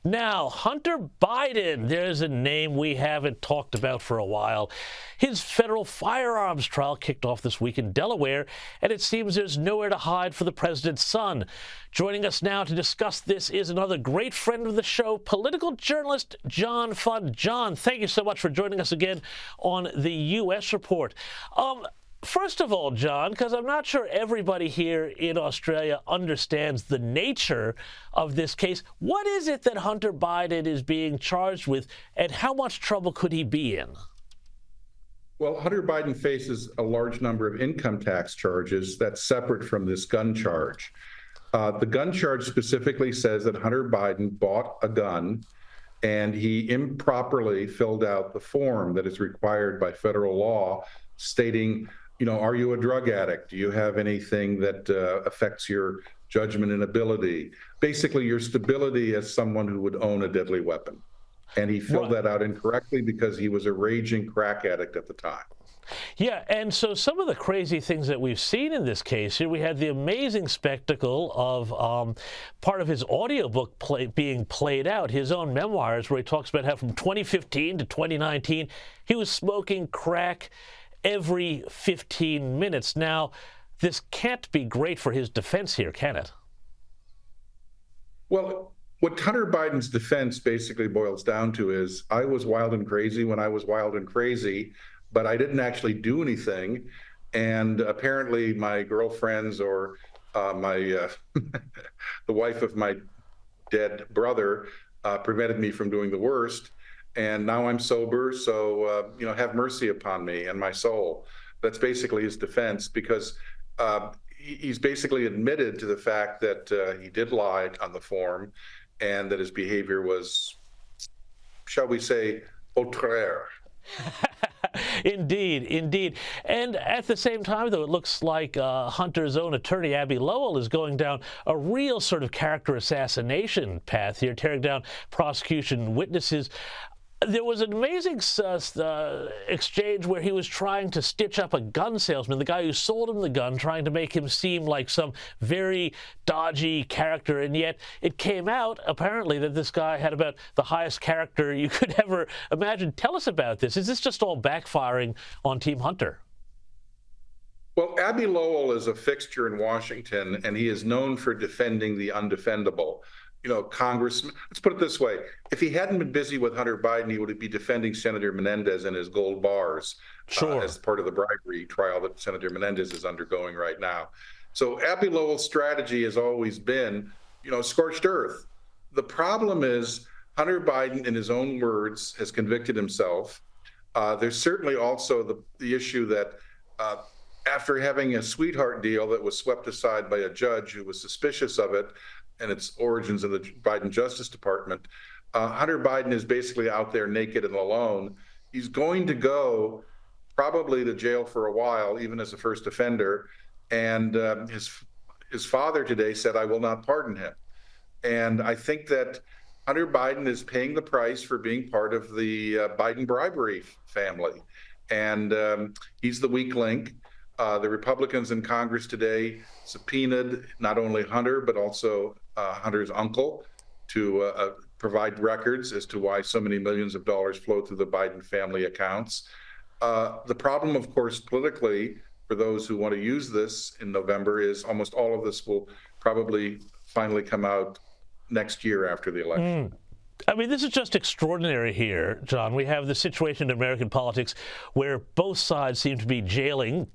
Now, Hunter Biden, there's a name we haven't talked about for a while. His federal firearms trial kicked off this week in Delaware, and it seems there's nowhere to hide for the president's son. Joining us now to discuss this is another great friend of the show, political journalist John Fudd. John, thank you so much for joining us again on the U.S. Report. First of all, John, because I'm not sure everybody here in Australia understands the nature of this case, what is it that Hunter Biden is being charged with, and how much trouble could he be in? Well, Hunter Biden faces a large number of income tax charges that's separate from this gun charge. The gun charge specifically says that Hunter Biden bought a gun and he improperly filled out the form that is required by federal law stating, are you a drug addict? Do you have anything that affects your judgment and ability? Basically, your stability as someone who would own a deadly weapon. And he filled that out incorrectly because he was a raging crack addict at the time. Yeah, and so some of the crazy things that we've seen in this case here, we had the amazing spectacle of part of his audiobook being played out, his own memoirs, where he talks about how from 2015 to 2019, he was smoking crack every 15 minutes. Now, this can't be great for his defense here, can it? Well, what Hunter Biden's defense basically boils down to is, I was wild and crazy when I was wild and crazy, but I didn't actually do anything. And apparently my girlfriends or the wife of my dead brother prevented me from doing the worst. And now I'm sober, so, have mercy upon me and my soul. That's basically his defense, because he's basically admitted to the fact that he did lie on the form and that his behavior was, shall we say, outré. Indeed, indeed. And at the same time, though, it looks like Hunter's own attorney, Abbe Lowell, is going down a real sort of character assassination path here, tearing down prosecution witnesses. There was an amazing exchange where he was trying to stitch up a gun salesman, the guy who sold him the gun, trying to make him seem like some very dodgy character. And yet it came out, apparently, that this guy had about the highest character you could ever imagine. Tell us about this. Is this just all backfiring on Team Hunter? Well, Abbe Lowell is a fixture in Washington, and he is known for defending the undefendable. Congressman, let's put it this way. If he hadn't been busy with Hunter Biden, he would be defending Senator Menendez and his gold bars as part of the bribery trial that Senator Menendez is undergoing right now. So Abbe Lowell's strategy has always been, scorched earth. The problem is Hunter Biden, in his own words, has convicted himself. There's certainly also the issue that after having a sweetheart deal that was swept aside by a judge who was suspicious of it, and its origins in the Biden Justice Department, Hunter Biden is basically out there naked and alone. He's going to go probably to jail for a while, even as a first offender. And his father today said, "I will not pardon him." And I think that Hunter Biden is paying the price for being part of the Biden bribery family. And he's the weak link. The Republicans in Congress today subpoenaed not only Hunter, but also Hunter's uncle to provide records as to why so many millions of dollars flow through the Biden family accounts. The problem, of course, politically, for those who want to use this in November, is almost all of this will probably finally come out next year after the election. I mean, this is just extraordinary here, John. We have the situation in American politics where both sides seem to be jailing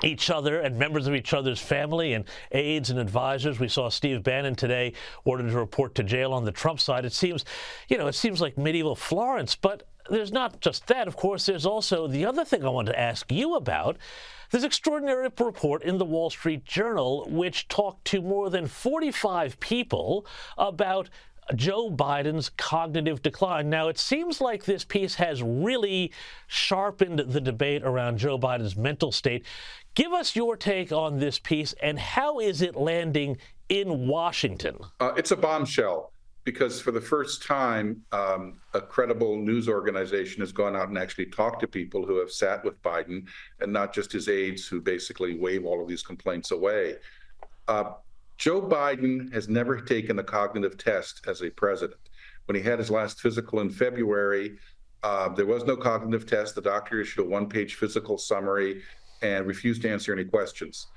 each other and members of each other's family and aides and advisors. We saw Steve Bannon today ordered to report to jail on the Trump side. It seems like medieval Florence, but there's not just that. Of course, there's also the other thing I wanted to ask you about. This extraordinary report in the Wall Street Journal, which talked to more than 45 people about Joe Biden's cognitive decline. Now, it seems like this piece has really sharpened the debate around Joe Biden's mental state. Give us your take on this piece, and how is it landing in Washington? It's a bombshell, because for the first time, a credible news organization has gone out and actually talked to people who have sat with Biden, and not just his aides who basically wave all of these complaints away. Joe Biden has never taken a cognitive test as a president. When he had his last physical in February, there was no cognitive test. The doctor issued a one-page physical summary and refused to answer any questions.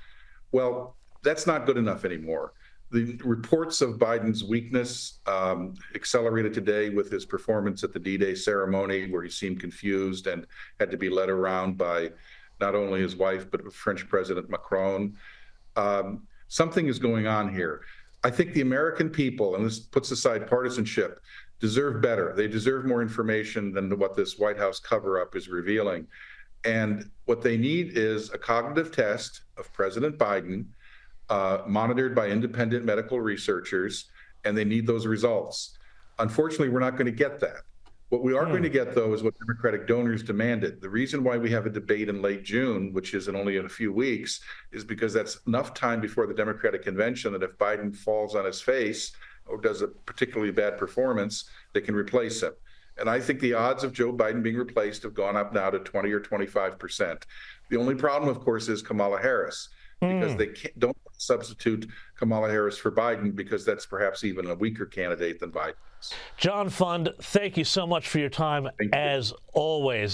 Well, that's not good enough anymore. The reports of Biden's weakness accelerated today with his performance at the D-Day ceremony, where he seemed confused and had to be led around by not only his wife, but French President Macron. Something is going on here. I think the American people, and this puts aside partisanship, deserve better. They deserve more information than what this White House cover-up is revealing. And what they need is a cognitive test of President Biden, monitored by independent medical researchers, and they need those results. Unfortunately, we're not going to get that. What we are going to get, though, is what Democratic donors demanded. The reason why we have a debate in late June, which is only in a few weeks, is because that's enough time before the Democratic convention that if Biden falls on his face or does a particularly bad performance, they can replace him. And I think the odds of Joe Biden being replaced have gone up now to 20 or 25%. The only problem, of course, is Kamala Harris, because they don't substitute Kamala Harris for Biden, because that's perhaps even a weaker candidate than Biden is. John Fund, thank you so much for your time, as always.